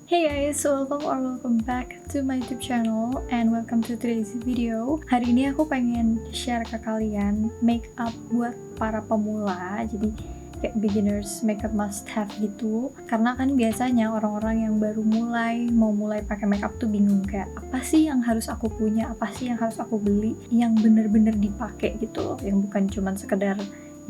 Hey guys, welcome back to my YouTube channel and welcome to today's video. Hari ini aku pengen share ke kalian makeup buat para pemula, jadi kayak beginners makeup must have gitu. Karena kan biasanya orang-orang yang baru mau mulai pakai makeup tuh bingung kayak apa sih yang harus aku punya, apa sih yang harus aku beli yang bener-bener dipakai gitu loh, yang bukan cuman sekedar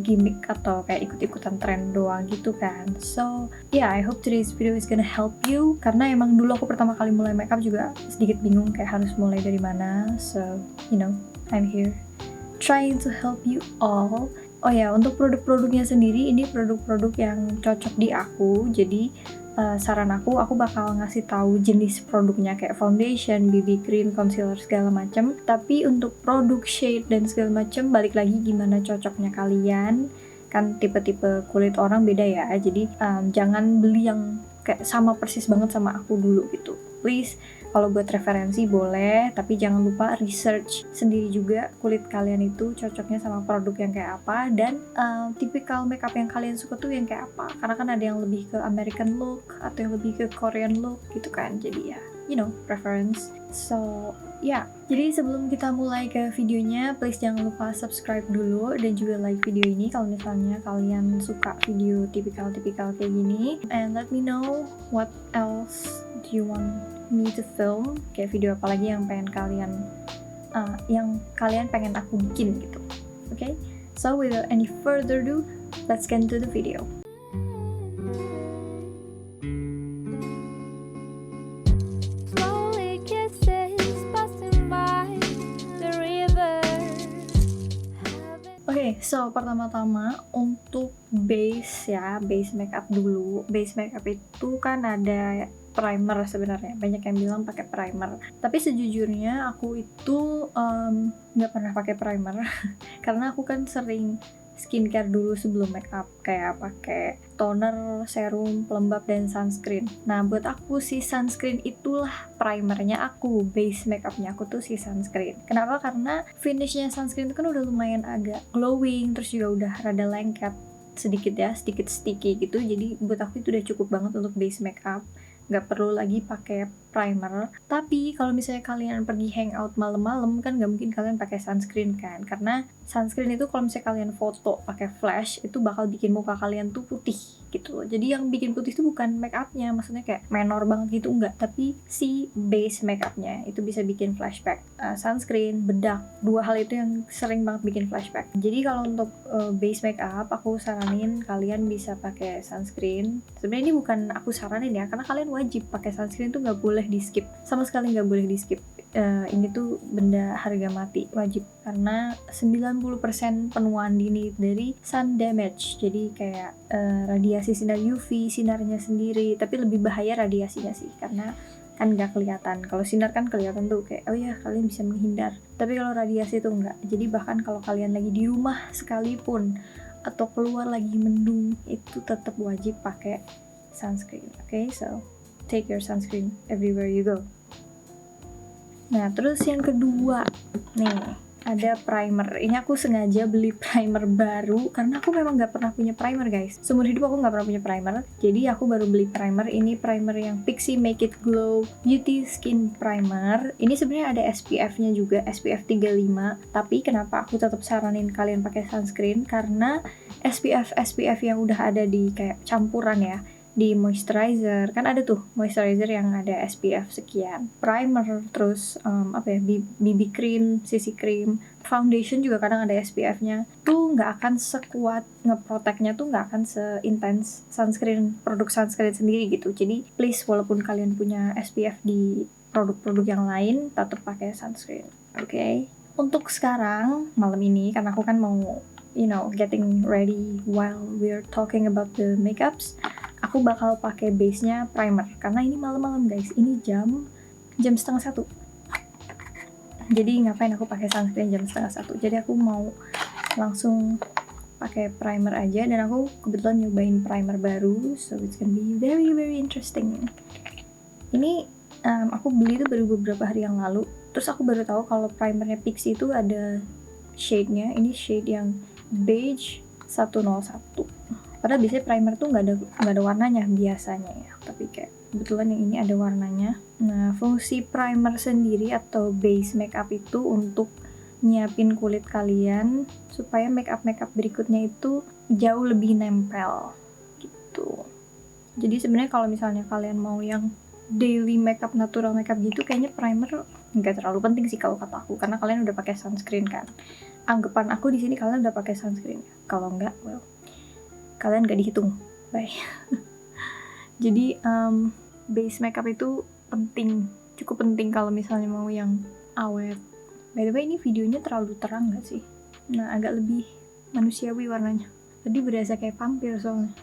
gimmick atau kayak ikut-ikutan tren doang gitu kan. So yeah, I hope today's video is gonna help you, karena emang dulu aku pertama kali mulai makeup juga sedikit bingung kayak harus mulai dari mana. So I'm here trying to help you all. Oh ya, untuk produk-produknya sendiri, ini produk-produk yang cocok di aku. Jadi saran aku bakal ngasih tahu jenis produknya kayak foundation, BB cream, concealer segala macam. Tapi untuk produk shade dan segala macam, balik lagi gimana cocoknya kalian. Kan tipe-tipe kulit orang beda ya. Jadi jangan beli yang kayak sama persis banget sama aku dulu gitu. Please, kalau buat referensi boleh, tapi jangan lupa research sendiri juga kulit kalian itu cocoknya sama produk yang kayak apa, dan tipikal makeup yang kalian suka tuh yang kayak apa. Karena kan ada yang lebih ke American look atau yang lebih ke Korean look gitu kan. Jadi ya, preference. So jadi sebelum kita mulai ke videonya, please jangan lupa subscribe dulu dan juga like video ini kalau misalnya kalian suka video tipikal-tipikal kayak gini. And let me know what else do you want me to film, kayak video apa lagi yang kalian pengen aku bikin gitu. Okay? So without any further ado, let's get into the video. So pertama-tama untuk base makeup dulu. Base makeup itu kan ada primer sebenarnya. Banyak yang bilang pakai primer. Tapi sejujurnya aku itu nggak pernah pakai primer karena aku kan sering skincare dulu sebelum makeup, kayak pakai toner, serum, pelembab, dan sunscreen. Nah, buat aku si sunscreen itulah primernya aku, base makeupnya aku tuh si sunscreen. Kenapa? Karena finishnya sunscreen itu kan udah lumayan agak glowing, terus juga udah rada lengket sedikit sticky gitu. Jadi buat aku itu udah cukup banget untuk base makeup. Nggak perlu lagi pakai primer. Tapi kalau misalnya kalian pergi hangout malam-malam, kan nggak mungkin kalian pakai sunscreen kan, karena sunscreen itu kalau misalnya kalian foto pakai flash itu bakal bikin muka kalian tuh putih gitu loh. Jadi yang bikin putih itu bukan make upnya, maksudnya kayak menor banget gitu, enggak, tapi si base make upnya itu bisa bikin flashback. Sunscreen, bedak, dua hal itu yang sering banget bikin flashback. Jadi kalau untuk base make up, aku saranin kalian bisa pakai sunscreen. Sebenarnya ini bukan aku saranin ya, karena kalian wajib pakai sunscreen tuh, nggak boleh di skip, sama sekali nggak boleh di skip. Ini tuh benda harga mati, wajib, karena 90% penuaan dini dari sun damage. Jadi kayak radiasi sinar UV, sinarnya sendiri, tapi lebih bahaya radiasinya sih, karena kan nggak kelihatan. Kalau sinar kan kelihatan tuh kayak oh ya kalian bisa menghindar, tapi kalau radiasi itu enggak. Jadi bahkan kalau kalian lagi di rumah sekalipun atau keluar lagi mendung, itu tetap wajib pakai sunscreen. Okay, so take your sunscreen everywhere you go. Nah, terus yang kedua nih, ada primer. Ini aku sengaja beli primer baru karena aku memang nggak pernah punya primer, guys. Seumur hidup aku nggak pernah punya primer, jadi aku baru beli primer. Ini primer yang Pixi Make It Glow Beauty Skin Primer. Ini sebenarnya ada SPF-nya juga, SPF 35. Tapi kenapa aku tetap saranin kalian pakai sunscreen? Karena SPF yang udah ada di kayak campuran ya, di moisturizer, kan ada tuh moisturizer yang ada SPF sekian, primer, terus BB cream, CC cream, foundation juga kadang ada SPF-nya, tuh nggak akan sekuat, ngeproteknya tuh nggak akan seintens sunscreen, produk sunscreen sendiri gitu. Jadi please, walaupun kalian punya SPF di produk-produk yang lain, tetap pakai sunscreen. Okay? Untuk sekarang malam ini, karena aku kan mau getting ready while we're talking about the makeups, aku bakal pakai base-nya primer karena ini malam-malam, guys. Ini jam 12:30. Jadi ngapain aku pakai sunscreen jam 12:30? Jadi aku mau langsung pakai primer aja, dan aku kebetulan nyobain primer baru, so it's gonna be very very interesting. Ini aku beli itu baru beberapa hari yang lalu. Terus aku baru tahu kalau primernya Pixi itu ada shade-nya. Ini shade yang beige 101. Padahal biasanya primer tuh nggak ada warnanya biasanya ya, tapi kayak kebetulan yang ini ada warnanya. Nah, fungsi primer sendiri atau base makeup itu untuk nyiapin kulit kalian supaya makeup berikutnya itu jauh lebih nempel gitu. Jadi sebenarnya kalau misalnya kalian mau yang daily makeup, natural makeup gitu, kayaknya primer nggak terlalu penting sih kalau kata aku, karena kalian udah pakai sunscreen kan. Anggapan aku di sini kalian udah pakai sunscreen. Kalau nggak, well, kalian nggak dihitung. Bye. Jadi base makeup itu penting, cukup penting kalau misalnya mau yang awet. By the way, ini videonya terlalu terang nggak sih? Nah, agak lebih manusiawi warnanya. Tadi berasa kayak vampir soalnya.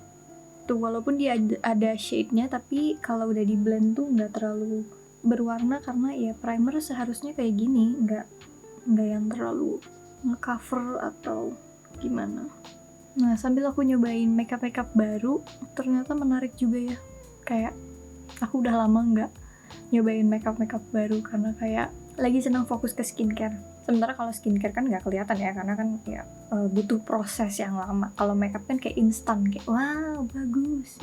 Tuh, walaupun dia ada shade-nya, tapi kalau udah di blend tuh nggak terlalu berwarna, karena ya primer seharusnya kayak gini, nggak yang terlalu nge-cover atau gimana. Nah, sambil aku nyobain makeup baru, ternyata menarik juga ya. Kayak aku udah lama nggak nyobain makeup baru, karena kayak lagi senang fokus ke skincare. Sementara kalau skincare kan nggak kelihatan ya, karena kan ya butuh proses yang lama. Kalau makeup kan kayak instan, kayak wow bagus.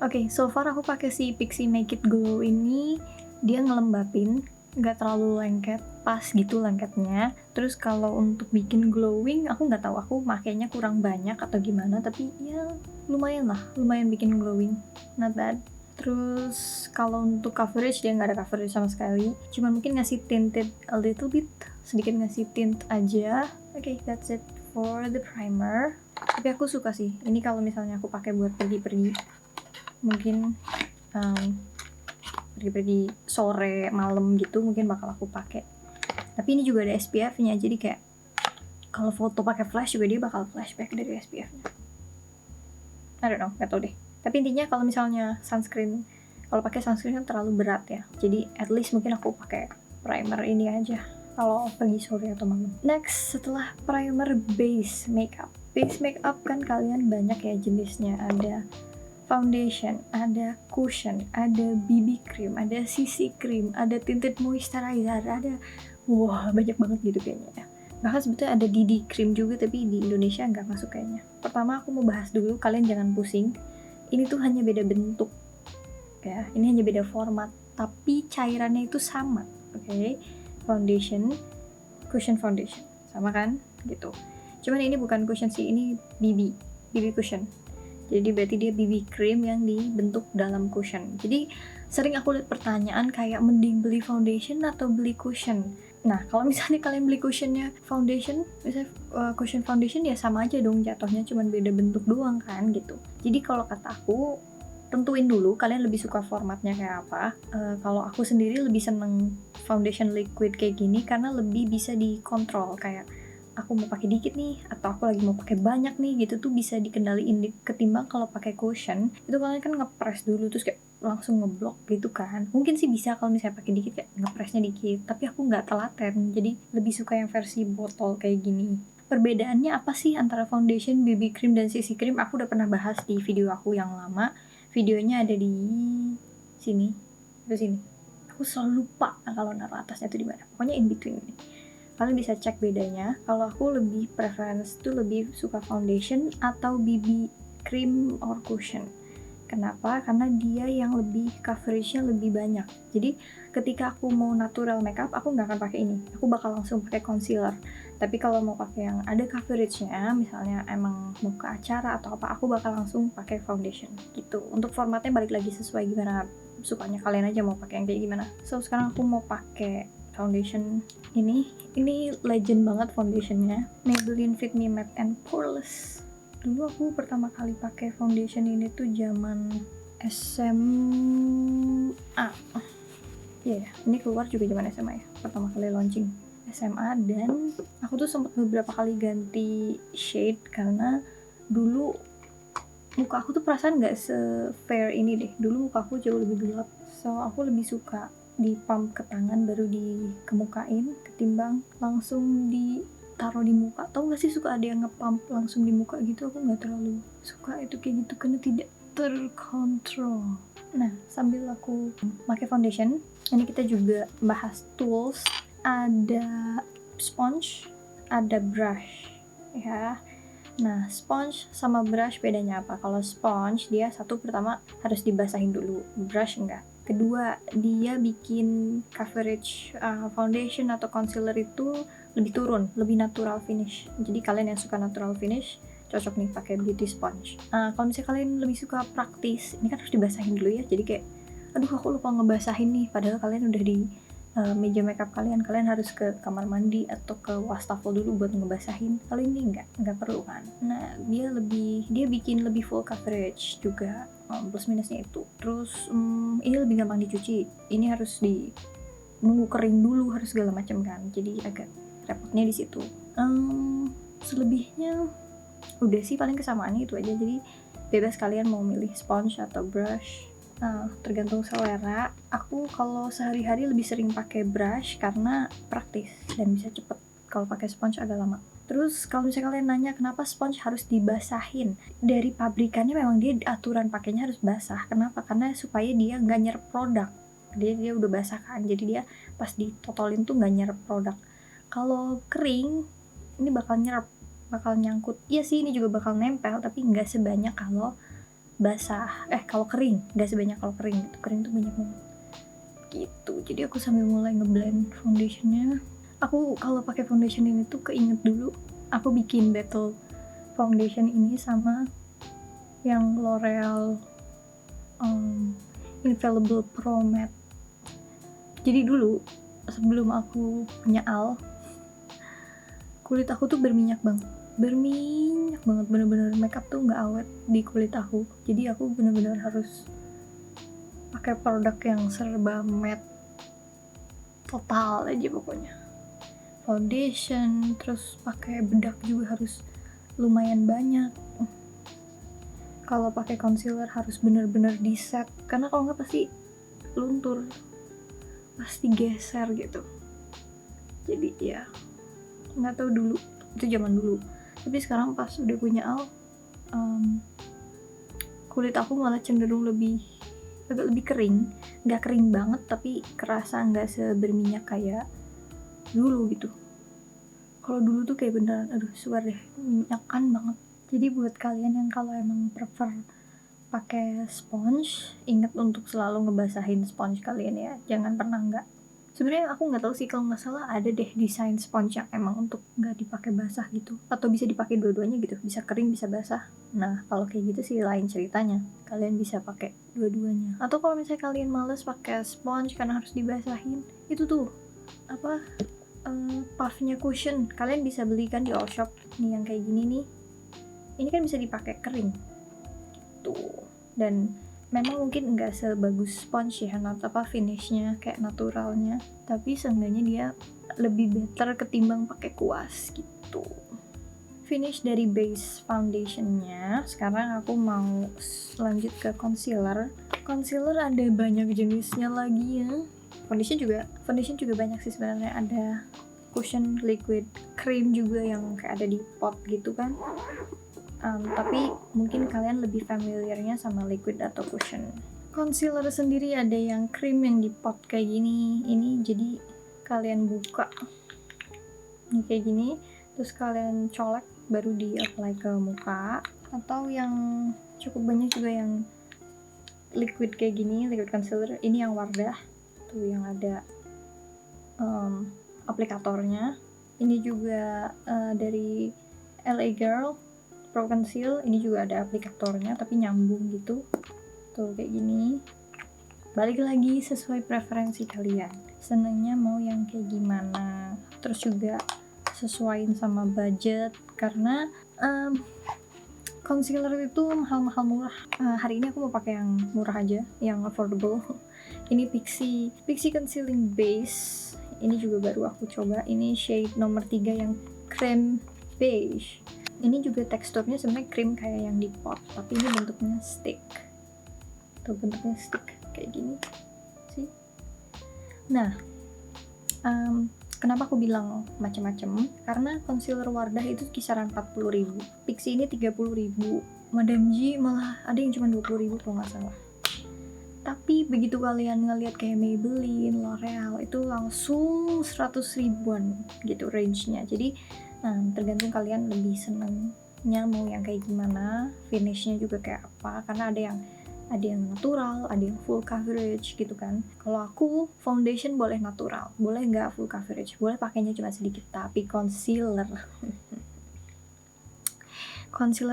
Oke, so far aku pakai si Pixi Make It Glow ini, dia ngelembapin, nggak terlalu lengket, pas gitu lengketnya. Terus kalau untuk bikin glowing, aku nggak tahu, aku makainya kurang banyak atau gimana, tapi ya lumayan bikin glowing, not bad. Terus kalau untuk coverage, dia nggak ada coverage sama sekali, cuman mungkin ngasih tinted a little bit, sedikit ngasih tint aja. Oke, that's it for the primer. Tapi aku suka sih ini kalau misalnya aku pakai buat pergi-pergi, mungkin pergi-pergi sore malam gitu, mungkin bakal aku pakai. Tapi ini juga ada SPF-nya, jadi kayak kalau foto pakai flash juga dia bakal flashback dari SPF-nya. I don't know, nggak tau deh. Tapi intinya kalau misalnya sunscreen, kalau pakai sunscreen kan terlalu berat ya. Jadi at least mungkin aku pakai primer ini aja kalau pergi sore atau malam. Next, setelah primer, base makeup. Base makeup kan kalian banyak ya jenisnya. Ada foundation, ada cushion, ada BB cream, ada CC cream, ada tinted moisturizer, ada wah banyak banget gitu kayaknya ya. Bahkan sebetulnya ada DD cream juga, tapi di Indonesia nggak masuk kayaknya. Pertama aku mau bahas dulu, kalian jangan pusing. Ini tuh hanya beda bentuk ya, ini hanya beda format, tapi cairannya itu sama. Oke. Foundation, cushion foundation, sama kan? Gitu. Cuman ini bukan cushion sih, ini BB cushion. Jadi berarti dia BB cream yang dibentuk dalam cushion. Jadi sering aku lihat pertanyaan kayak mending beli foundation atau beli cushion. Nah, kalau misalnya kalian beli cushionnya foundation, misalnya cushion foundation, ya sama aja dong jatuhnya, cuman beda bentuk doang kan gitu. Jadi kalau kata aku, tentuin dulu kalian lebih suka formatnya kayak apa. Kalau aku sendiri lebih seneng foundation liquid kayak gini karena lebih bisa dikontrol, kayak aku mau pakai dikit nih atau aku lagi mau pakai banyak nih gitu tuh bisa dikendaliin, ketimbang kalau pakai cushion itu kalian kan ngepres dulu terus kayak langsung ngeblok gitu kan. Mungkin sih bisa kalau misalnya pakai dikit kayak ngepresnya dikit, tapi aku nggak telaten, jadi lebih suka yang versi botol kayak gini. Perbedaannya apa sih antara foundation, BB cream, dan CC cream? Aku udah pernah bahas di video aku yang lama. Videonya ada di sini, di sini. Aku selalu lupa kalau naruh atasnya tuh di mana. Pokoknya in between ini. Kalian bisa cek bedanya. Kalau aku lebih preference tuh lebih suka foundation atau BB cream or cushion. Kenapa? Karena dia yang lebih coveragenya lebih banyak. Jadi ketika aku mau natural makeup, aku nggak akan pakai ini. Aku bakal langsung pakai concealer. Tapi kalau mau pakai yang ada coveragenya, misalnya emang mau ke acara atau apa, aku bakal langsung pakai foundation gitu. Untuk formatnya balik lagi sesuai gimana sukanya kalian aja mau pakai yang kayak gimana. So sekarang aku mau pakai foundation ini legend banget foundationnya, Maybelline Fit Me Matte and Poreless. Dulu aku pertama kali pakai foundation ini tuh zaman SMA. Iya, ini keluar juga zaman SMA ya, pertama kali launching SMA. Dan aku tuh sempat beberapa kali ganti shade karena dulu muka aku tuh perasaan nggak se-fair ini deh. Dulu muka aku jauh lebih gelap, so aku lebih suka di pump ke tangan baru dikemukain ketimbang langsung ditaruh di muka. Tau gak sih suka ada yang nge-pump langsung di muka gitu? Aku gak terlalu suka itu kayak gitu karena tidak terkontrol. Nah, sambil aku pakai foundation, ini kita juga bahas tools. Ada sponge, ada brush ya. Nah, sponge sama brush bedanya apa? Kalau sponge dia satu pertama harus dibasahin dulu, brush enggak. Kedua, dia bikin coverage foundation atau concealer itu lebih turun, lebih natural finish. Jadi kalian yang suka natural finish cocok nih pakai beauty sponge. Kalau misalnya kalian lebih suka praktis, ini kan harus dibasahin dulu ya. Jadi kayak, aduh aku lupa ngebasahin nih, padahal kalian udah di meja makeup kalian harus ke kamar mandi atau ke wastafel dulu buat ngebasahin. Kalau ini nggak perlu kan. Nah, dia bikin lebih full coverage juga, plus minusnya itu. Terus ini lebih gampang dicuci, ini harus nunggu kering dulu, harus segala macam kan, jadi agak repotnya di situ. Selebihnya udah sih paling kesamaannya itu aja, jadi bebas kalian mau milih sponge atau brush. Tergantung selera. Aku kalau sehari-hari lebih sering pakai brush karena praktis dan bisa cepet. Kalau pakai sponge agak lama. Terus kalau misalnya kalian nanya kenapa sponge harus dibasahin, dari pabrikannya memang dia aturan pakainya harus basah. Kenapa? Karena supaya dia nggak nyerap produk. Dia udah basah kan, jadi dia pas ditotolin tuh nggak nyerap produk. Kalau kering ini bakal nyerap, bakal nyangkut. Iya sih, ini juga bakal nempel, tapi nggak sebanyak kalau basah. Kalau kering nggak sebanyak kalau kering gitu. Kering tuh banyak banget gitu. Jadi aku sambil mulai ngeblend foundationnya. Aku kalau pakai foundation ini tuh keinget dulu aku bikin battle foundation ini sama yang L'Oreal Infallible Pro Matte. Jadi dulu sebelum aku punya kulit aku tuh berminyak banget, bener-bener makeup tuh nggak awet di kulit aku. Jadi aku bener-bener harus pakai produk yang serba matte total aja pokoknya. Foundation, terus pakai bedak juga harus lumayan banyak. Kalau pakai concealer harus bener-bener di set, karena kalau nggak pasti luntur, pasti geser gitu. Jadi ya nggak tahu dulu, itu zaman dulu. Tapi sekarang pas udah punya kulit aku malah cenderung agak lebih kering. Nggak kering banget, tapi kerasa nggak seberminyak kayak dulu gitu. Kalau dulu tuh kayak beneran, aduh suar deh, minyakan banget. Jadi buat kalian yang kalau emang prefer pakai sponge, ingat untuk selalu ngebasahin sponge kalian ya. Jangan pernah nggak. Sebenarnya aku nggak tahu sih, kalau nggak salah ada deh desain sponge yang emang untuk nggak dipakai basah gitu, atau bisa dipakai dua-duanya gitu, bisa kering bisa basah. Nah kalau kayak gitu sih lain ceritanya, kalian bisa pakai dua-duanya. Atau kalau misalnya kalian males pakai sponge karena harus dibasahin, itu tuh apa puffnya cushion, kalian bisa belikan di all shop nih yang kayak gini nih. Ini kan bisa dipakai kering tuh, dan memang mungkin nggak sebagus sponge ya, finishnya kayak naturalnya, tapi seenggaknya dia lebih better ketimbang pakai kuas gitu. Finish dari base foundationnya, sekarang aku mau lanjut ke concealer. Concealer ada banyak jenisnya lagi ya. Foundation juga banyak sih sebenarnya, ada cushion, liquid, cream juga yang kayak ada di pot gitu kan. Tapi mungkin kalian lebih familiarnya sama liquid atau cushion. Concealer sendiri ada yang cream yang di pot kayak gini. Ini jadi kalian buka ini kayak gini, terus kalian colek baru di apply ke muka. Atau yang cukup banyak juga yang liquid kayak gini, liquid concealer. Ini yang Wardah tuh yang ada aplikatornya. Ini juga dari LA Girl Pro Conceal, ini juga ada aplikatornya tapi nyambung gitu tuh kayak gini. Balik lagi sesuai preferensi kalian, senengnya mau yang kayak gimana. Terus juga sesuaiin sama budget, karena concealer itu mahal-mahal murah. Hari ini aku mau pakai yang murah aja, yang affordable. Ini Pixi Concealing Base. Ini juga baru aku coba. Ini shade nomor 3 yang cream beige. Ini juga teksturnya sebenarnya krim kayak yang di pot, tapi ini bentuknya stick. Tuh bentuknya stick kayak gini sih. Nah, kenapa aku bilang macam-macam? Karena concealer Wardah itu kisaran 40.000, Pixi ini 30.000, Madame G malah ada yang cuma 20.000 kalau nggak salah. Tapi begitu kalian ngeliat kayak Maybelline, L'Oreal itu langsung 100 ribuan gitu range-nya. Jadi tergantung kalian lebih senengnya mau yang kayak gimana, finishnya juga kayak apa. Karena ada yang ada yang natural, ada yang full coverage gitu kan. Kalau aku foundation boleh natural, boleh nggak full coverage, boleh pakainya cuma sedikit, tapi concealer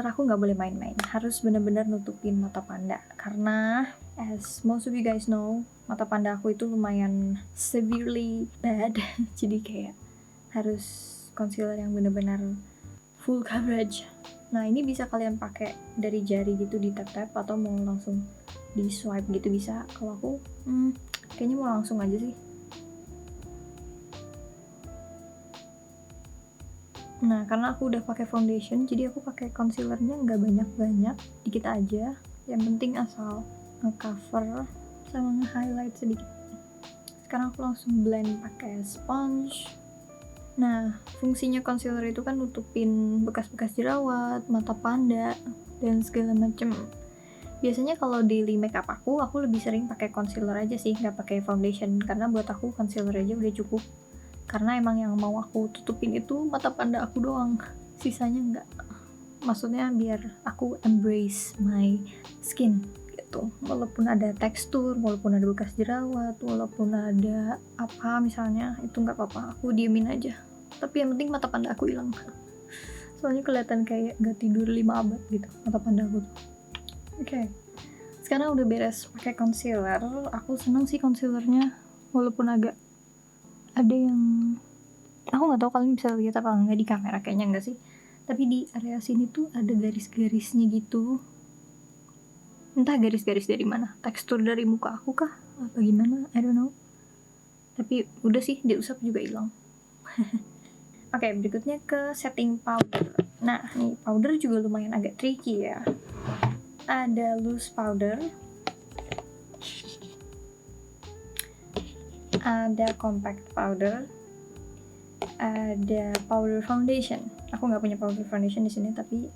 aku nggak boleh main-main, harus benar-benar nutupin mata panda, karena as most of you guys know, mata panda aku itu lumayan severely bad jadi kayak harus concealer yang benar-benar full coverage. Nah ini bisa kalian pakai dari jari gitu, di tap-tap, atau mau langsung di swipe gitu bisa. Kalau aku kayaknya mau langsung aja sih. Nah karena aku udah pakai foundation, jadi aku pakai concealernya nggak banyak-banyak, dikit aja. Yang penting asal nge-cover sama nge-highlight sedikit. Sekarang aku langsung blend pakai sponge. Nah, fungsinya concealer itu kan nutupin bekas-bekas jerawat, mata panda, dan segala macem. Biasanya kalau daily makeup aku lebih sering pakai concealer aja sih, nggak pakai foundation, karena buat aku concealer aja udah cukup. Karena emang yang mau aku tutupin itu mata panda aku doang, sisanya nggak. Maksudnya biar aku embrace my skin gitu. Walaupun ada tekstur, walaupun ada bekas jerawat, walaupun ada apa misalnya, itu nggak apa-apa, aku diemin aja. Tapi yang penting mata panda aku hilang. Soalnya kelihatan kayak nggak tidur 5 abad gitu mata panda aku tuh. Oke. Sekarang udah beres pakai concealer. Aku seneng sih concealernya, walaupun agak ada yang aku nggak tahu kalian bisa lihat apa nggak di kamera, kayaknya nggak sih. Tapi di area sini tuh ada garis-garisnya gitu. Entah garis-garis dari mana, tekstur dari muka aku kah apa gimana, I don't know. Tapi udah sih, diusap juga hilang. Oke, berikutnya ke setting powder. Nah, nih powder juga lumayan agak tricky ya. Ada loose powder, ada compact powder, ada powder foundation. Aku nggak punya powder foundation di sini, tapi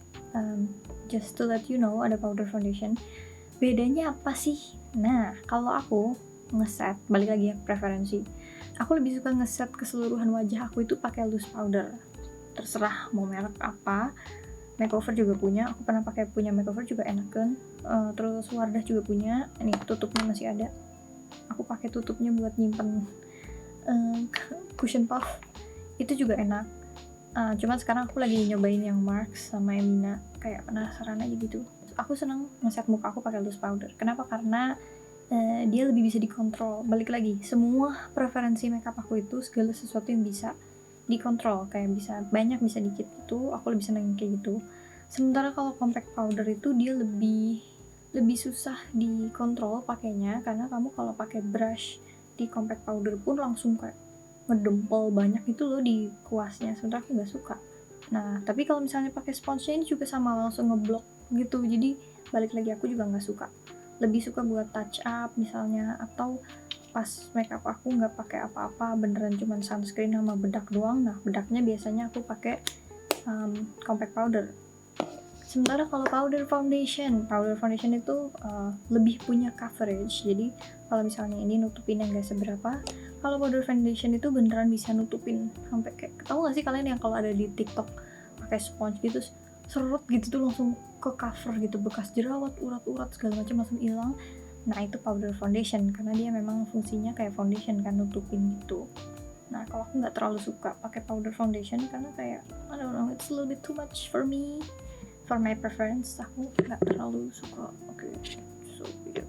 just to let you know, ada powder foundation. Bedanya apa sih? Nah, kalau aku ngeset, balik lagi ya preferensi, aku lebih suka ngeset keseluruhan wajah aku itu pakai loose powder. Terserah mau merek apa. Makeover juga punya, aku pernah pakai punya makeover juga enak kan. Terus Wardah juga punya, ini tutupnya masih ada. Aku pakai tutupnya buat nyimpen cushion puff, itu juga enak. Cuman sekarang aku lagi nyobain yang Marks sama Emina, kayak penasaran aja gitu. Aku seneng ngeset muka aku pakai loose powder. Kenapa? Karena dia lebih bisa dikontrol. Balik lagi, semua preferensi makeup aku itu segala sesuatu yang bisa dikontrol, kayak bisa banyak bisa dikit, itu aku lebih seneng kayak gitu. Sementara kalau compact powder itu dia lebih susah dikontrol pakainya, karena kamu kalau pakai brush di compact powder pun langsung kayak ngedempel banyak itu loh di kuasnya, sementara aku nggak suka. Nah tapi kalau misalnya pakai sponsnya ini juga sama, langsung ngeblok gitu. Jadi balik lagi, aku juga nggak suka, lebih suka buat touch up misalnya, atau pas makeup aku nggak pakai apa-apa, beneran cuman sunscreen sama bedak doang. Nah bedaknya biasanya aku pakai compact powder. Sementara kalau powder foundation itu lebih punya coverage. Jadi kalau misalnya ini nutupin yang gak seberapa, kalau powder foundation itu beneran bisa nutupin sampai kayak, tahu gak sih kalian yang kalau ada di TikTok pakai sponge gitu serut gitu tuh langsung ke cover gitu, bekas jerawat, urat-urat segala macam langsung hilang. Nah itu powder foundation, karena dia memang fungsinya kayak foundation kan, nutupin gitu. Nah kalau aku nggak terlalu suka pakai powder foundation, karena kayak I don't know, it's a little bit too much for me, for my preference. Aku nggak terlalu suka. Oke, so yeah.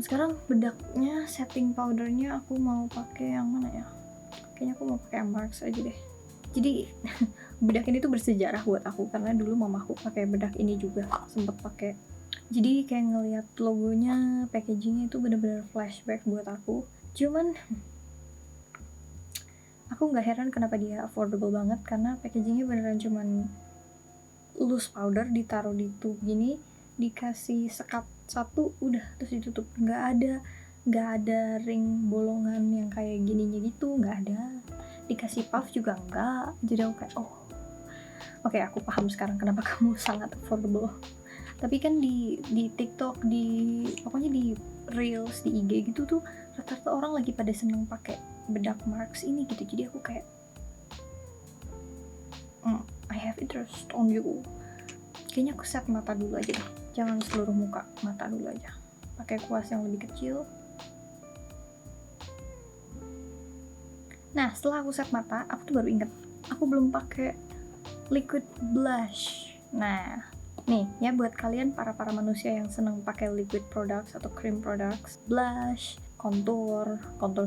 Sekarang bedaknya, setting powdernya aku mau pakai yang mana ya? Kayaknya aku mau pakai yang Marks aja deh. Jadi bedak ini tuh bersejarah buat aku, karena dulu mamaku pakai bedak ini juga, sempet pakai. Jadi kayak ngelihat logonya, packagingnya itu bener-bener flashback buat aku. Cuman aku nggak heran kenapa dia affordable banget, karena packagingnya beneran cuman loose powder ditaruh di tube gini, dikasih sekat satu, udah, terus ditutup. Nggak ada ring bolongan yang kayak gininya gitu, nggak ada. Dikasih puff juga nggak. Jadi aku kayak oke, aku paham sekarang kenapa kamu sangat affordable. Tapi kan di TikTok, pokoknya di Reels, di IG gitu tuh rata-rata orang lagi pada seneng pakai bedak Marks ini gitu. Jadi aku kayak I have interest on you. Kayaknya aku set mata dulu aja deh. jangan seluruh muka, mata dulu aja. Pakai kuas yang lebih kecil. Nah, setelah aku set mata, aku tuh baru inget, aku belum pakai liquid blush. Nah, nih ya buat kalian para manusia yang seneng pakai liquid products atau cream products, blush, contour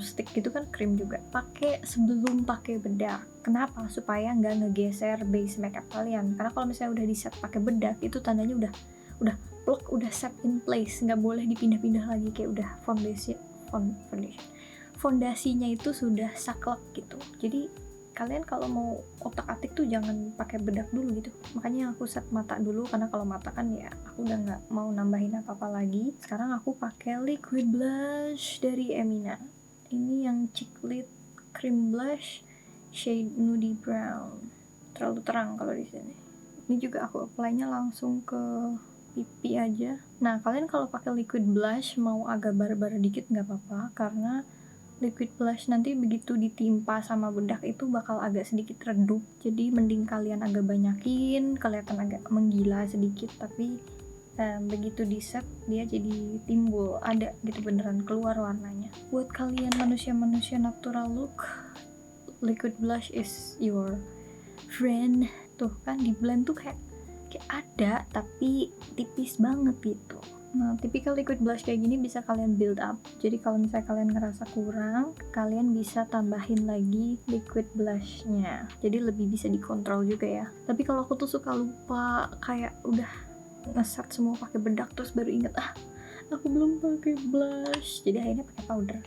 stick gitu kan krim juga. Pakai sebelum pakai bedak. Kenapa? Supaya nggak ngegeser base makeup kalian. Karena kalau misalnya udah di set pakai bedak, itu tandanya udah plok, udah set in place, nggak boleh dipindah-pindah lagi, kayak udah fondasinya itu sudah saklek gitu. Jadi kalian kalau mau otak-atik tuh jangan pakai bedak dulu gitu. Makanya aku set mata dulu, karena kalau mata kan ya aku udah nggak mau nambahin apa-apa lagi. Sekarang aku pakai liquid blush dari Emina. Ini yang cheek lid cream blush shade nudie brown. Terlalu terang kalau di sini. Ini juga aku apply-nya langsung ke pipi aja. Nah, kalian kalau pakai liquid blush mau agak barbar dikit nggak apa-apa, karena liquid blush nanti begitu ditimpa sama bedak itu bakal agak sedikit redup. Jadi mending kalian agak banyakin, kelihatan agak menggila sedikit, tapi begitu di set dia jadi timbul, ada gitu, beneran keluar warnanya. Buat kalian manusia-manusia natural look, liquid blush is your friend. Tuh kan di blend tuh kayak ada tapi tipis banget gitu. Nah, tipikal liquid blush kayak gini bisa kalian build up. Jadi kalau misalnya kalian ngerasa kurang, kalian bisa tambahin lagi liquid blushnya. Jadi lebih bisa dikontrol juga ya. Tapi kalau aku tuh suka lupa, kayak udah ngeset semua pakai bedak terus baru inget, aku belum pakai blush. Jadi akhirnya pakai powder.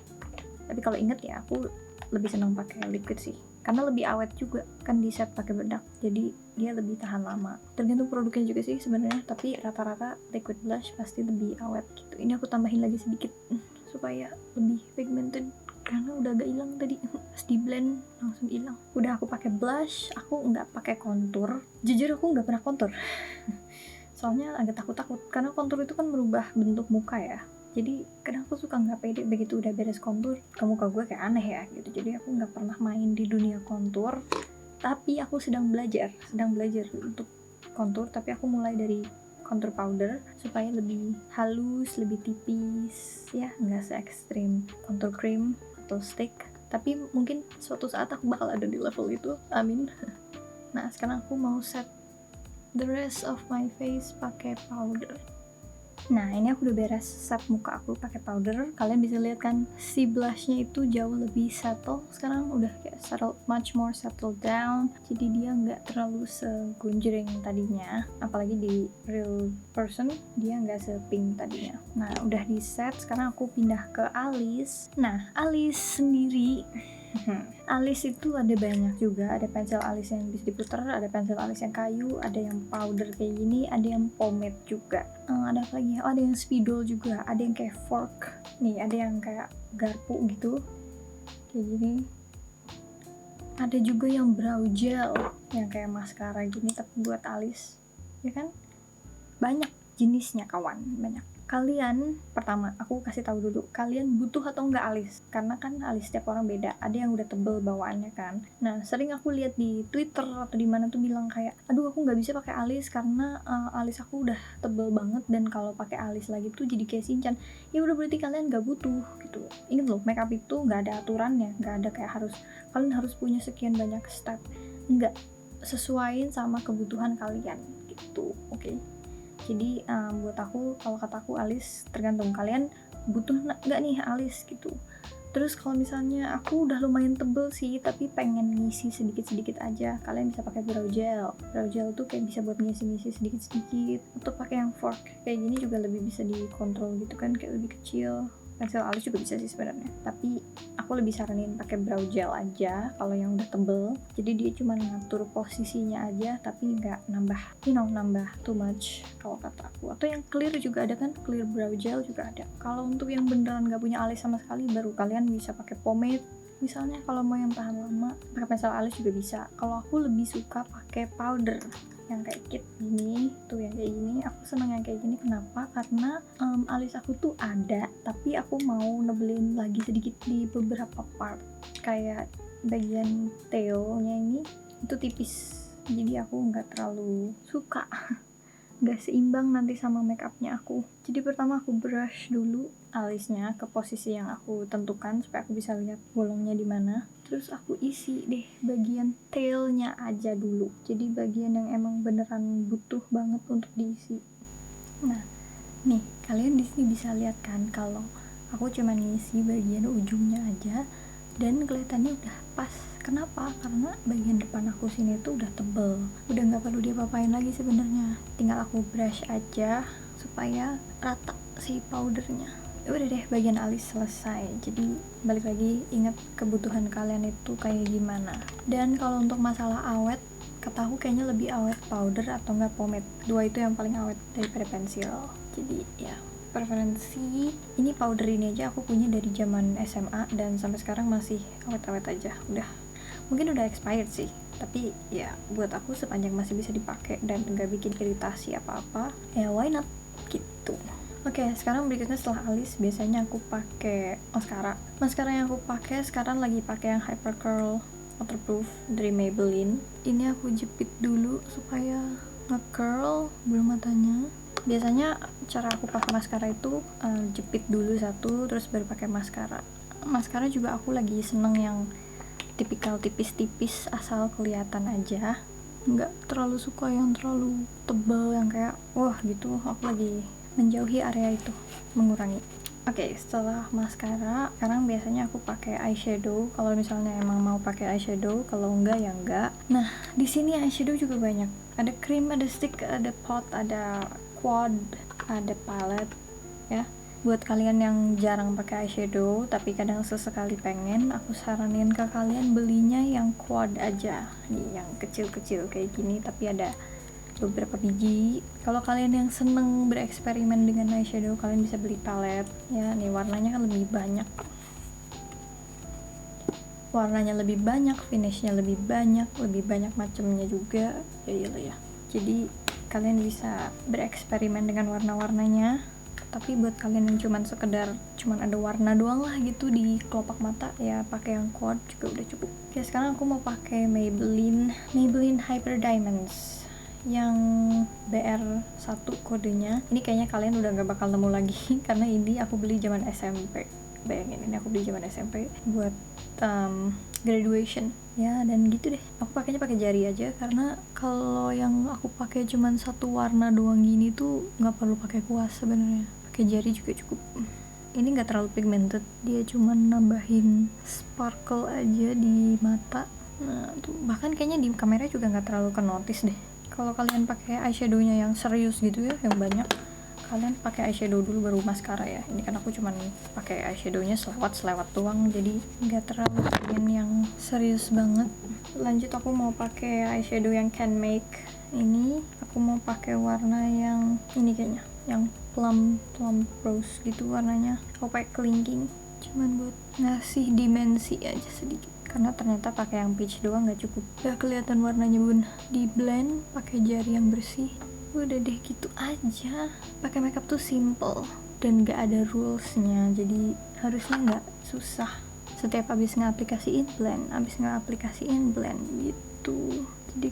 Tapi kalau inget ya aku lebih senang pakai liquid sih. Karena lebih awet juga kan di set pakai bedak, jadi dia lebih tahan lama. Tergantung produknya juga sih sebenarnya, tapi rata-rata liquid blush pasti lebih awet gitu. Ini aku tambahin lagi sedikit supaya lebih pigmented, karena udah agak hilang tadi pas di blend langsung hilang. Udah aku pakai blush, aku nggak pakai contour. Jujur aku nggak pernah contour soalnya agak takut karena contour itu kan merubah bentuk muka ya. Jadi kadang aku suka nggak pede begitu udah beres kontur, muka gue kayak aneh ya gitu. Jadi aku nggak pernah main di dunia kontur. Tapi aku sedang belajar untuk kontur. Tapi aku mulai dari kontur powder supaya lebih halus, lebih tipis, ya nggak se ekstrim kontur cream atau stick. Tapi mungkin suatu saat aku bakal ada di level itu, amin. Nah sekarang aku mau set the rest of my face pakai powder. Nah ini aku udah beres set muka aku pakai powder. Kalian bisa lihat kan si blushnya itu jauh lebih settle. Sekarang udah kayak settle, much more settle down. Jadi dia nggak terlalu segunjring tadinya. Apalagi di real person dia nggak se-pink tadinya. Nah udah di set. Sekarang aku pindah ke alis. Nah alis sendiri, alis itu ada banyak juga. Ada pensil alis yang bisa diputer, ada pensil alis yang kayu, ada yang powder kayak gini, ada yang pomade juga. Ada apa lagi? Oh, ada yang spidol juga, ada yang kayak fork. Nih, ada yang kayak garpu gitu, kayak gini. Ada juga yang brow gel, yang kayak maskara gini tapi buat alis, ya kan? Banyak jenisnya kawan, banyak. Kalian, pertama aku kasih tahu dulu, kalian butuh atau enggak alis, karena kan alis setiap orang beda. Ada yang udah tebel bawaannya kan. Nah sering aku lihat di Twitter atau di mana tuh bilang kayak, aduh aku nggak bisa pakai alis karena alis aku udah tebel banget, dan kalau pakai alis lagi tuh jadi kayak Shinchan. Ya udah, berarti kalian nggak butuh gitu. Ingat loh, makeup itu nggak ada aturannya, nggak ada kayak kalian harus punya sekian banyak step. Enggak, sesuaiin sama kebutuhan kalian gitu, oke? Jadi buat aku, kalau kataku alis tergantung kalian butuh nggak nih alis gitu. Terus kalau misalnya aku udah lumayan tebel sih tapi pengen ngisi sedikit-sedikit aja, kalian bisa pakai brow gel. Brow gel tuh kayak bisa buat ngisi-ngisi sedikit-sedikit. Untuk pakai yang fork kayak gini juga lebih bisa dikontrol gitu kan, kayak lebih kecil. Pensil alis juga bisa sih sebenarnya, tapi aku lebih saranin pakai brow gel aja kalau yang udah tebel. Jadi dia cuma ngatur posisinya aja tapi nggak nambah too much kalau kata aku. Atau yang clear juga ada kan, clear brow gel juga ada. Kalau untuk yang beneran nggak punya alis sama sekali, baru kalian bisa pakai pomade. Misalnya kalau mau yang tahan lama, pakai pensil alis juga bisa. Kalau aku lebih suka pakai powder yang kayak kit gini tuh, yang kayak gini. Aku seneng yang kayak gini, kenapa? Karena alis aku tuh ada, tapi aku mau nebelin lagi sedikit di beberapa part, kayak bagian tailnya ini itu tipis, jadi aku nggak terlalu suka nggak seimbang nanti sama makeupnya aku. Jadi pertama aku brush dulu alisnya ke posisi yang aku tentukan supaya aku bisa lihat bolongnya di mana. Terus aku isi deh bagian tailnya aja dulu. Jadi bagian yang emang beneran butuh banget untuk diisi. Nah, nih kalian di sini bisa lihat kan kalau aku cuma ngisi bagian ujungnya aja dan kelihatannya udah pas. Kenapa? Karena bagian depan aku sini tuh udah tebel, udah nggak perlu diapa-apain lagi sebenarnya. Tinggal aku brush aja supaya rata si powdernya. Udah deh, bagian alis selesai. Jadi balik lagi, ingat kebutuhan kalian itu kayak gimana. Dan kalau untuk masalah awet, kata aku kayaknya lebih awet powder atau enggak pomade. Dua itu yang paling awet daripada pensil. Jadi ya preferensi. Ini powder ini aja aku punya dari zaman SMA dan sampai sekarang masih awet-awet aja. Mungkin udah expired sih, tapi ya buat aku sepanjang masih bisa dipakai dan nggak bikin iritasi apa-apa, ya why not gitu. Oke, sekarang berikutnya setelah alis biasanya aku pakai maskara. Maskara yang aku pakai sekarang lagi pakai yang Hyper Curl Waterproof dari Maybelline. Ini aku jepit dulu supaya nge-curl bulu matanya. Biasanya cara aku pakai maskara itu jepit dulu satu, terus baru pakai maskara. Maskara juga aku lagi seneng yang tipikal tipis-tipis asal kelihatan aja. Nggak terlalu suka yang terlalu tebal yang kayak wah gitu. Aku lagi menjauhi area itu, mengurangi. Oke, setelah maskara, sekarang biasanya aku pakai eyeshadow. Kalau misalnya emang mau pakai eyeshadow, kalau enggak ya enggak. Nah, di sini eyeshadow juga banyak. Ada cream, ada stick, ada pot, ada quad, ada palette, ya. Buat kalian yang jarang pakai eyeshadow tapi kadang sesekali pengen, aku saranin ke kalian belinya yang quad aja. Nih, yang kecil-kecil kayak gini tapi ada beberapa biji. Kalau kalian yang seneng bereksperimen dengan eyeshadow, kalian bisa beli palette ya. Nih warnanya kan lebih banyak, finishnya lebih banyak macamnya juga ya. Jadi kalian bisa bereksperimen dengan warna-warnanya. Tapi buat kalian yang cuman ada warna doang lah gitu di kelopak mata, ya pakai yang quad juga udah cukup. Oke, sekarang aku mau pakai Maybelline Hyper Diamonds yang BR1 kodenya. Ini kayaknya kalian udah gak bakal nemu lagi karena ini aku beli zaman SMP. Bayangin, ini aku beli zaman SMP buat graduation ya. Dan gitu deh, aku pakainya pakai jari aja karena kalau yang aku pakai cuman satu warna doang gini tuh nggak perlu pakai kuas sebenarnya. Pakai jari juga cukup. Ini nggak terlalu pigmented, dia cuman nambahin sparkle aja di mata. Nah tuh, bahkan kayaknya di kamera juga nggak terlalu kenotis deh. Kalau kalian pakai eyeshadownya yang serius gitu ya, yang banyak, kalian pakai eyeshadow dulu baru maskara ya. Ini kan aku cuman pakai eyeshadownya selewat doang, jadi nggak terlalu pengen yang serius banget. Lanjut aku mau pakai eyeshadow yang Can Make. Ini aku mau pakai warna yang ini kayaknya, yang plum rose gitu warnanya. Aku pakai kelingking, cuman buat ngasih dimensi aja sedikit. Karena ternyata pakai yang peach doang nggak cukup. Gak kelihatan warnanya bun. Di blend pakai jari yang bersih. Udah deh gitu aja. Pakai makeup tuh simple dan gak ada rulesnya, jadi harusnya nggak susah. Setiap abis ngaplikasiin blend gitu. Jadi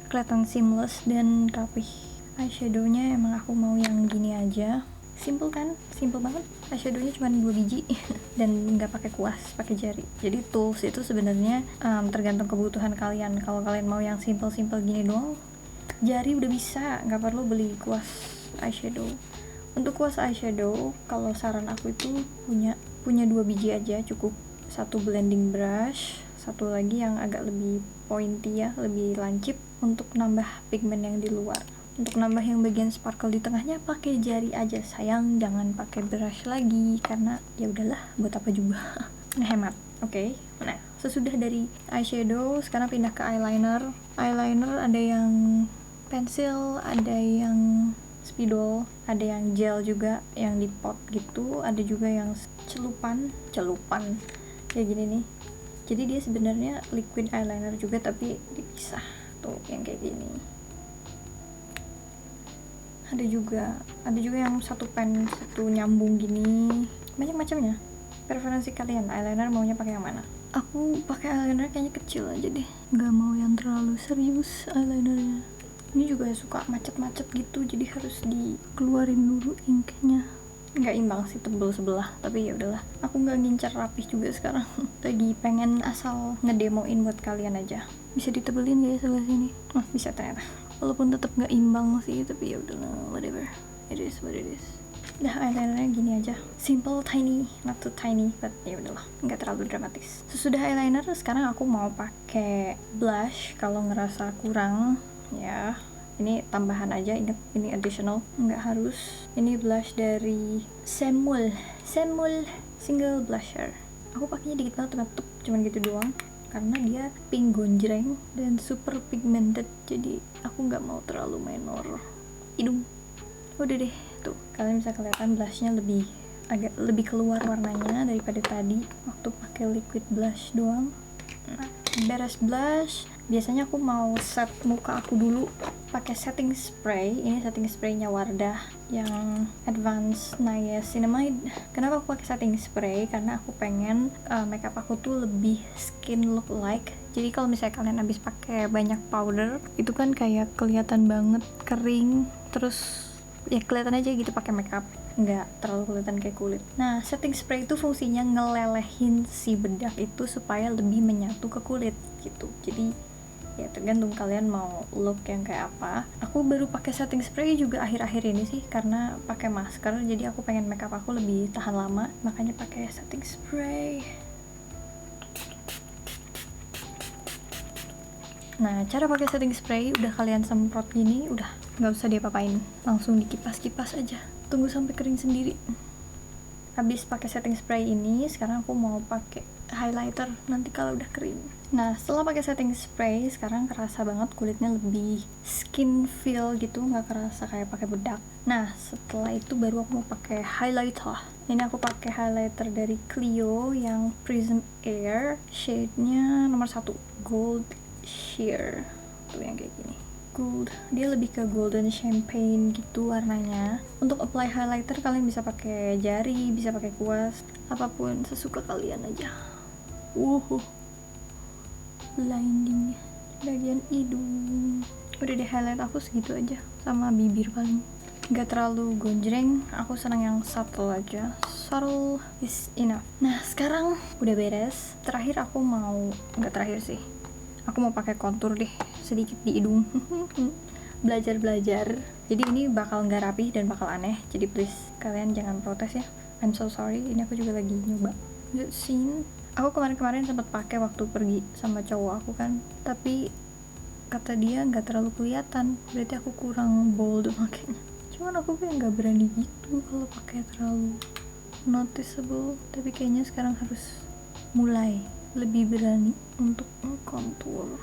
kelihatan seamless dan rapih. Eyeshadownya emang aku mau yang gini aja. Simple kan? Simple banget. Eyeshadownya cuma 2 biji dan nggak pakai kuas, pakai jari. Jadi tools itu sebenarnya tergantung kebutuhan kalian. Kalau kalian mau yang simple gini doang, jari udah bisa, nggak perlu beli kuas eyeshadow. Untuk kuas eyeshadow, kalau saran aku itu punya 2 biji aja cukup. Satu blending brush, satu lagi yang agak lebih pointy ya, lebih lancip untuk nambah pigmen yang di luar. Untuk nambah yang bagian sparkle di tengahnya pakai jari aja, sayang jangan pakai brush lagi karena ya udahlah, buat apa juga. Ngehemat. Oke. Nah, sesudah dari eyeshadow sekarang pindah ke eyeliner. Eyeliner ada yang pensil, ada yang spidol, ada yang gel juga yang di pot gitu, ada juga yang celupan kayak gini nih. Jadi dia sebenarnya liquid eyeliner juga tapi dipisah tuh yang kayak gini. Ada juga yang satu nyambung gini. Banyak macamnya. Preferensi kalian, eyeliner maunya pakai yang mana? Aku pakai eyeliner kayaknya kecil aja deh, nggak mau yang terlalu serius eyelinernya. Ini juga suka macet-macet gitu, jadi harus dikeluarin dulu inknya. Nggak imbang sih, tebel sebelah, tapi ya udahlah. Aku nggak ngincar rapih juga sekarang. Lagi pengen asal ngedemoin buat kalian aja. Bisa ditebelin gak ya sebelah sini? Oh, bisa ternyata. Walaupun tetap nggak imbang sih, tapi ya udahlah, whatever. It is what it is. Dah, eyelinernya gini aja, simple, tiny, not too tiny, but ya udahlah, nggak terlalu dramatis. Sesudah eyeliner, sekarang aku mau pakai blush. Kalau ngerasa kurang, ya ini tambahan aja, ingat ini additional, nggak harus. Ini blush dari Semul single blusher. Aku pakainya dikit banget, teman-teman, cuman gitu doang, karena dia pink gonjreng dan super pigmented, jadi aku nggak mau terlalu minor hidung. Udah deh, tuh kalian bisa kelihatan blushnya agak lebih keluar warnanya daripada tadi waktu pakai liquid blush doang. Nah, beres blush, biasanya aku mau set muka aku dulu pakai setting spray. Ini setting spraynya Wardah yang Advanced Niacinamide. Kenapa aku pakai setting spray? Karena aku pengen makeup aku tuh lebih skin look like. Jadi kalau misalnya kalian habis pakai banyak powder, itu kan kayak kelihatan banget kering, terus ya kelihatan aja gitu pakai makeup, nggak terlalu kelihatan kayak kulit. Nah, setting spray itu fungsinya ngelelehin si bedak itu supaya lebih menyatu ke kulit gitu. Jadi ya tergantung kalian mau look yang kayak apa. Aku baru pakai setting spray juga akhir-akhir ini sih, karena pakai masker, jadi aku pengen makeup aku lebih tahan lama, makanya pakai setting spray. Nah, cara pakai setting spray udah kalian semprot gini, udah nggak usah diapa-apain, langsung dikipas-kipas aja, tunggu sampai kering sendiri. Habis pakai setting spray ini, sekarang aku mau pakai highlighter nanti kalau udah kering. Nah, setelah pakai setting spray, sekarang kerasa banget kulitnya lebih skin feel gitu, nggak kerasa kayak pakai bedak. Nah, setelah itu baru aku mau pakai highlighter. Ini aku pakai highlighter dari Clio yang Prism Air, shade-nya nomor 1, Gold Sheer. Tuh yang kayak gini, gold, dia lebih ke golden champagne gitu warnanya. Untuk apply highlighter kalian bisa pakai jari, bisa pakai kuas, apapun sesuka kalian aja. Blinding bagian hidung. Udah deh, highlight aku segitu aja, sama bibir paling nggak terlalu gonjreng, aku senang yang subtle aja. Subtle is enough. Nah, sekarang udah beres. Terakhir aku mau, nggak terakhir sih, aku mau pakai kontur deh sedikit di hidung. Belajar. Jadi ini bakal nggak rapi dan bakal aneh, jadi please kalian jangan protes ya. I'm so sorry, ini aku juga lagi nyoba. Good scene. Aku kemarin sempat pakai waktu pergi sama cowok aku kan, tapi kata dia nggak terlalu kelihatan, berarti aku kurang bold makanya. Cuman aku kayak nggak berani gitu kalau pakai terlalu noticeable, tapi kayaknya sekarang harus mulai lebih berani untuk ngekontur.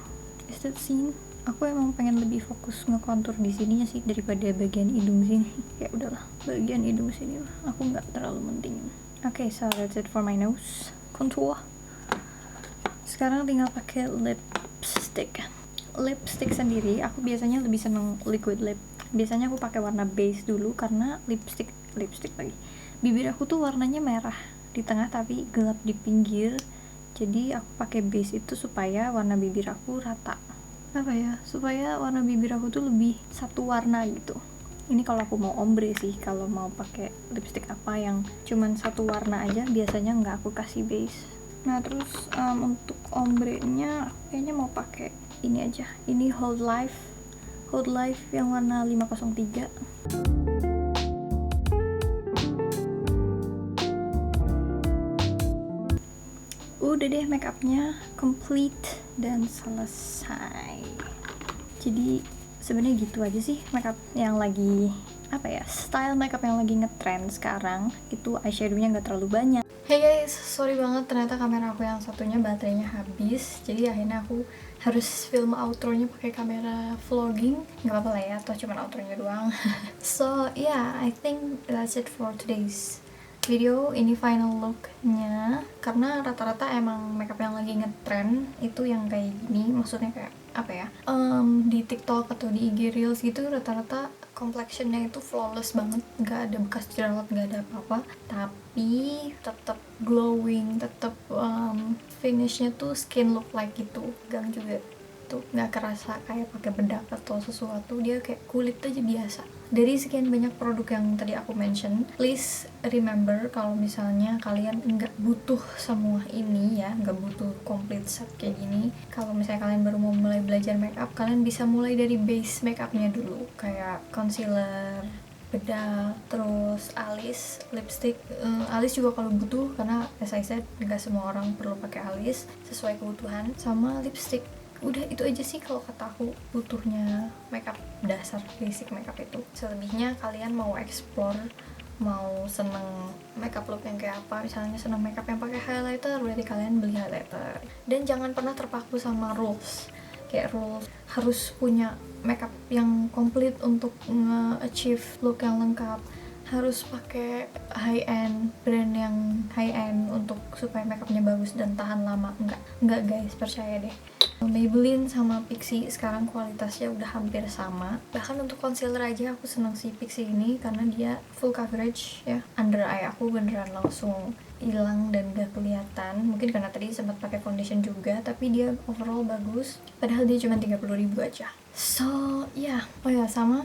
Is that scene? Aku emang pengen lebih fokus ngekontur di sininya sih daripada bagian hidung sini. Ya udahlah, bagian hidung sini lah, aku nggak terlalu penting. Okay, so that's it for my nose contour. Sekarang tinggal pakai lipstick. Lipstick sendiri, aku biasanya lebih seneng liquid lip. Biasanya aku pakai warna base dulu karena lipstick lagi. Bibir aku tuh warnanya merah di tengah tapi gelap di pinggir. Jadi aku pakai base itu supaya warna bibir aku rata. Supaya warna bibir aku tuh lebih satu warna gitu. Ini kalau aku mau ombre sih, kalau mau pakai lipstick apa yang cuman satu warna aja, biasanya nggak aku kasih base. Nah, terus untuk ombre-nya kayaknya mau pakai ini aja. Ini Hold Life yang warna 503. Udah deh, makeupnya complete dan selesai. Jadi sebenarnya gitu aja sih makeup yang lagi style makeup yang lagi ngetrend sekarang. Itu eyeshadownya nggak terlalu banyak. Hey guys, sorry banget, ternyata kamera aku yang satunya baterainya habis, jadi akhirnya aku harus film outronya pakai kamera vlogging. Nggak apa-apa lah ya, atau cuma outronya doang. So yeah, I think that's it for today's video. Ini final looknya, karena rata-rata emang makeup yang lagi ngetrend itu yang kayak gini, maksudnya kayak di TikTok atau di IG Reels gitu, rata-rata complexionnya itu flawless banget, nggak ada bekas jerawat, nggak ada apa-apa, tapi tetap glowing, tetap finishnya tuh skin look like gitu, gang juga gitu, nggak kerasa kayak pakai bedak atau sesuatu, dia kayak kulit aja biasa. Dari sekian banyak produk yang tadi aku mention, please remember kalau misalnya kalian nggak butuh semua ini ya, nggak butuh complete set kayak gini. Kalau misalnya kalian baru mau mulai belajar makeup, kalian bisa mulai dari base makeupnya dulu, kayak concealer, bedak, terus alis, lipstick. Alis juga kalau butuh, karena as I said nggak semua orang perlu pakai alis, sesuai kebutuhan. Sama lipstick, udah itu aja sih kalau kata aku butuhnya makeup dasar, basic makeup itu. Selebihnya kalian mau explore, mau seneng makeup look yang kayak apa, misalnya seneng makeup yang pakai highlighter, berarti kalian beli highlighter. Dan jangan pernah terpaku sama rules, kayak rules harus punya makeup yang komplit untuk nge-achieve look yang lengkap, harus pakai high end, brand yang high end untuk supaya makeupnya bagus dan tahan lama. Enggak guys, percaya deh. Maybelline sama Pixi sekarang kualitasnya udah hampir sama. Bahkan untuk concealer aja aku seneng si Pixi ini karena dia full coverage ya. Under eye aku beneran langsung hilang dan gak kelihatan. Mungkin karena tadi sempat pakai foundation juga, tapi dia overall bagus. Padahal dia cuma 30.000 aja. So ya, oh ya sama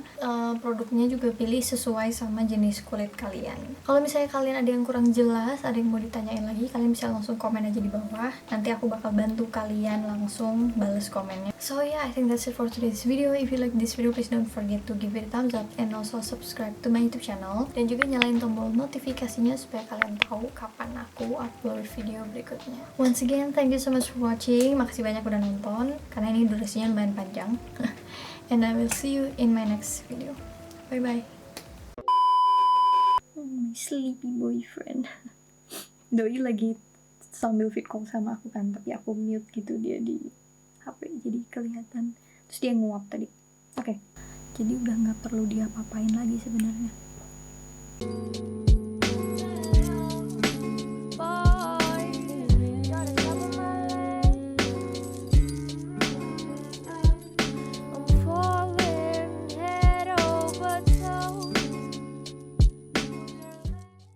produknya juga pilih sesuai sama jenis kulit kalian. Kalau misalnya kalian ada yang kurang jelas, ada yang mau ditanyain lagi, kalian bisa langsung komen aja di bawah. Nanti aku bakal bantu kalian langsung bales komennya. So yeah, I think that's it for today's video. If you like this video, please don't forget to give it a thumbs up and also subscribe to my YouTube channel. Dan juga nyalain tombol notifikasinya supaya kalian tahu kapan aku upload video berikutnya. Once again, thank you so much for watching. Makasih banyak udah nonton, karena ini durasinya lumayan panjang. And I will see you in my next video. Bye bye. My sleepy boyfriend. Doi lagi sambil video call sama aku kan, tapi aku mute gitu dia di HP jadi kelihatan. Terus dia nguap tadi. Oke. Jadi udah nggak perlu dia apa-apain lagi sebenarnya.